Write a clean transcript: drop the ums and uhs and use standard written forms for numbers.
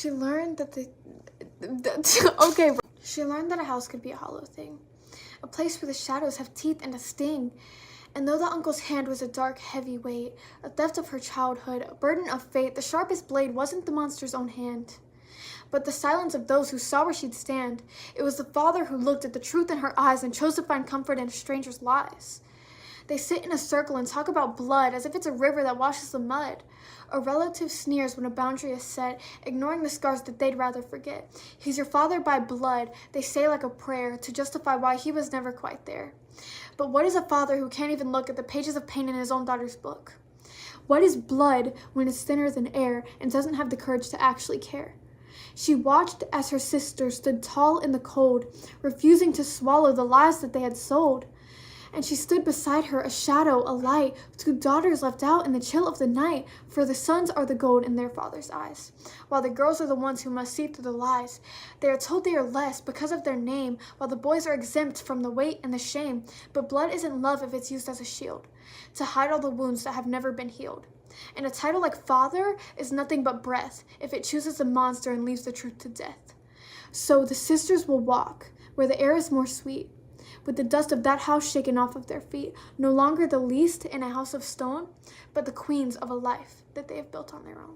She learned that okay, she learned that a house could be a hollow thing, a place where the shadows have teeth and a sting. And though the uncle's hand was a dark, heavy weight, a theft of her childhood, a burden of fate, the sharpest blade wasn't the monster's own hand, but the silence of those who saw where she'd stand. It was the father who looked at the truth in her eyes and chose to find comfort in a stranger's lies. They sit in a circle and talk about blood as if it's a river that washes the mud. A relative sneers when a boundary is set, ignoring the scars that they'd rather forget. He's your father by blood, they say like a prayer, to justify why he was never quite there. But what is a father who can't even look at the pages of pain in his own daughter's book? What is blood when it's thinner than air and doesn't have the courage to actually care? She watched as her sister stood tall in the cold, refusing to swallow the lies that they had sold. And she stood beside her, a shadow, a light, 2 daughters left out in the chill of the night, for the sons are the gold in their father's eyes, while the girls are the ones who must see through the lies. They are told they are less because of their name, while the boys are exempt from the weight and the shame. But blood isn't love if it's used as a shield, to hide all the wounds that have never been healed. And a title like father is nothing but breath, if it chooses the monster and leaves the truth to death. So the sisters will walk, where the air is more sweet, with the dust of that house shaken off of their feet, no longer the least in a house of stone, but the queens of a life that they have built on their own.